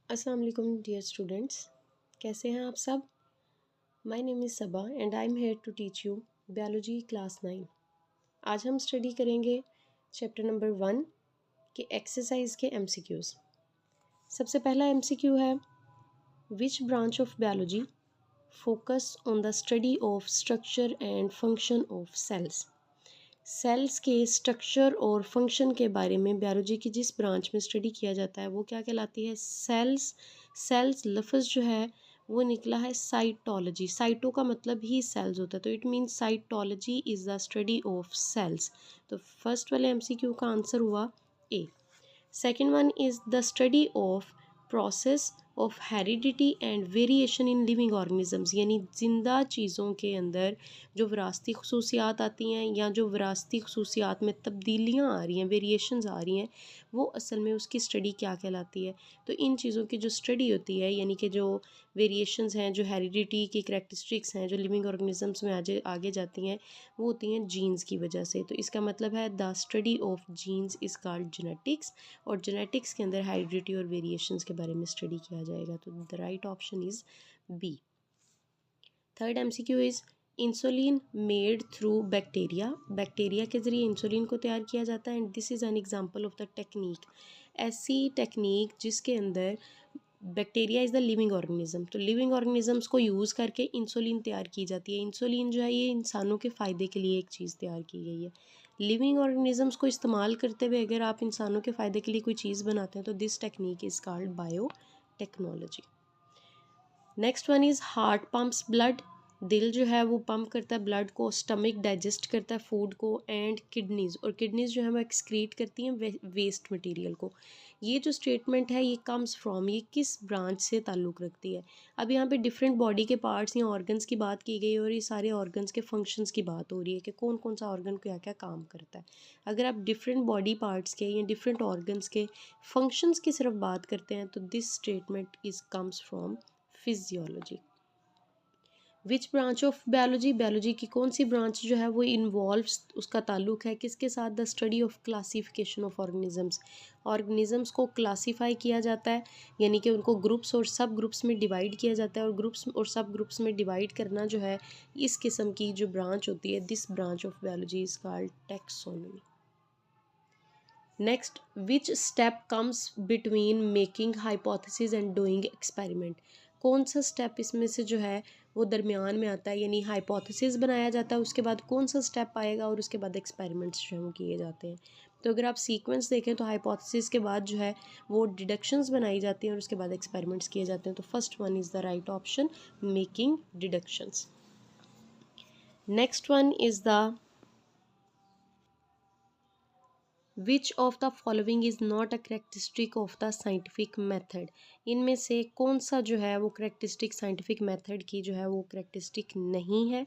अस्सलाम वालेकुम dear students, कैसे हैं आप सब। My name is Saba and I am here to teach you biology class 9। आज हम स्टडी करेंगे चैप्टर नंबर 1 के एक्सरसाइज के एमसीक्यूज़। सबसे पहला एमसीक्यू है, which branch of biology focus on the study of structure and function of cells. Cells के structure और फंक्शन के बारे में बायोलॉजी की जिस ब्रांच में स्टडी किया जाता है वो क्या कहलाती है, सेल्स। सेल्स लफ्ज़ जो है वो निकला है साइटोलॉजी। साइटो का मतलब ही सेल्स होता है, तो it means cytology is the study of cells. तो फर्स्ट वाले एमसीक्यू का आंसर हुआ A. Second one is the study of process of heredity and variation in living organisms, यानी ज़िंदा चीज़ों के अंदर जो विरासती खसूसियात आती हैं या जो विरासती खसूसियात में तब्दीलियाँ आ रही हैं, वेरिएशंस आ रही हैं, वो असल में उसकी स्टडी क्या कहलाती है। तो इन चीज़ों की जो स्टडी होती है, यानी कि जो वेरिएशंस हैं, जो हेरिडिटी की करैक्टरिस्टिक्स हैं, जो लिविंग ऑर्गेनिजम्स में आगे जाती हैं, वो होती हैं जीन्स की वजह से। तो इसका मतलब है the study of genes is called genetics, और जेनेटिक्स के अंदर हाइब्रिडिटी और वेरिएशंस के बारे में स्टडी किया जाएगा। तो the right option is B. Third MCQ is insulin made through bacteria. Bacteria के ज़रिए इंसुलिन को तैयार किया जाता है and this is an example of the technique. ऐसी टेक्निक जिसके अंदर bacteria is the living organism, तो लिविंग ऑर्गेनिजम्स को यूज़ करके इंसुलिन तैयार की जाती है। इंसुलिन जो है ये इंसानों के फ़ायदे के लिए एक चीज़ तैयार की गई है। लिविंग ऑर्गेनिजम्स को इस्तेमाल करते हुए अगर आप इंसानों के फ़ायदे के लिए कोई चीज़ बनाते हैं तो this technique is called bio technology. Next one is heart pumps blood. दिल जो है वो पंप करता है ब्लड को, स्टमक डाइजेस्ट करता है फूड को, एंड किडनीज़, और किडनीज़ जो है वो एक्सक्रीट करती हैं वेस्ट मटेरियल को। ये जो स्टेटमेंट है ये कम्स फ्रॉम, ये किस ब्रांच से ताल्लुक़ रखती है। अब यहाँ पे डिफरेंट बॉडी के पार्ट्स या ऑर्गन्स की बात की गई और ये सारे ऑर्गन्स के फंक्शंस की बात हो रही है कि कौन कौन सा ऑर्गन क्या क्या काम करता है। अगर आप डिफरेंट बॉडी पार्ट्स के या डिफरेंट ऑर्गन्स के फंक्शंस की सिर्फ बात करते हैं तो this statement is comes from physiology. Which branch of biology, biology की कौन सी ब्रांच जो है वो इन्वॉल्व्स, उसका ताल्लुक है किसके साथ, the study of classification of organisms. Organisms को क्लासीफाई किया जाता है, यानी कि उनको ग्रुप्स और सब ग्रुप्स में डिवाइड किया जाता है, और ग्रुप्स और सब ग्रुप्स में डिवाइड करना जो है इस किस्म की जो ब्रांच होती है, this branch of biology is called taxonomy. Next, which step comes between making hypothesis and doing experiment. कौन सा स्टेप इसमें से जो है वो दरमियान में आता है, यानी हाइपोथेसिस बनाया जाता है, उसके बाद कौन सा स्टेप आएगा और उसके बाद एक्सपेरिमेंट्स जो हैं वो किए जाते हैं। तो अगर आप सीक्वेंस देखें तो हाइपोथेसिस के बाद जो है वो डिडक्शंस बनाई जाती हैं और उसके बाद एक्सपेरिमेंट्स किए जाते हैं। तो first one is the right option, making deductions. Next one is the which of the following is not a characteristic of the scientific method. इनमें से कौन सा जो है वो करेक्टरिस्टिक साइंटिफिक मेथड की जो है वो करेक्टरिस्टिक नहीं है।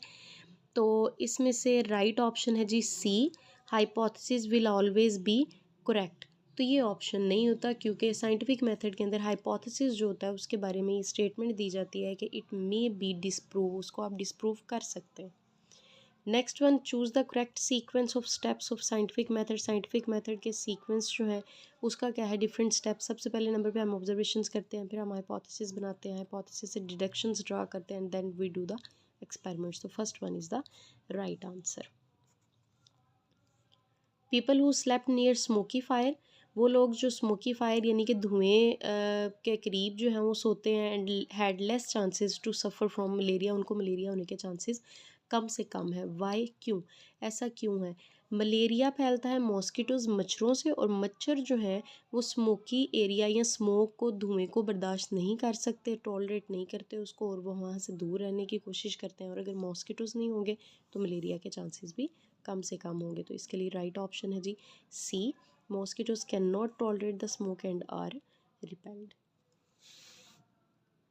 तो इसमें से राइट ऑप्शन है जी C, hypothesis will always be correct. तो ये ऑप्शन नहीं होता, क्योंकि साइंटिफिक मेथड के अंदर हाइपोथेसिस जो होता है उसके बारे में ये स्टेटमेंट दी जाती है कि इट मे बी डिसप्रूव, उसको आप डिसप्रूव कर सकते हैं। Next one, choose the correct sequence of steps of scientific method. Scientific method के सीक्वेंस जो है उसका क्या है, डिफरेंट स्टेप्स। सबसे पहले नंबर पे हम ऑब्जर्वेशंस करते हैं, फिर हम हाइपोथेसिस बनाते हैं, हाइपोथेसिस से डिडक्शंस ड्रा करते हैं, and then we do the experiments. तो first one is the right answer. People who slept near smoky fire, वो लोग जो स्मोकी फायर यानी कि धुएं के करीब जो हैं वो सोते हैं, and had less chances to suffer from malaria, उनको मलेरिया होने के चांसेस कम से कम है। वाई, क्यों, ऐसा क्यों है। मलेरिया फैलता है मॉस्किटोज़, मच्छरों से, और मच्छर जो है वो स्मोकी एरिया या स्मोक को, धुएं को बर्दाश्त नहीं कर सकते, टॉलरेट नहीं करते उसको, और वो वहाँ से दूर रहने की कोशिश करते हैं। और अगर मॉस्किटोज़ नहीं होंगे तो मलेरिया के चांसेस भी कम से कम होंगे। तो इसके लिए राइट ऑप्शन है जी C, mosquitoes can not tolerate the smoke and are repelled.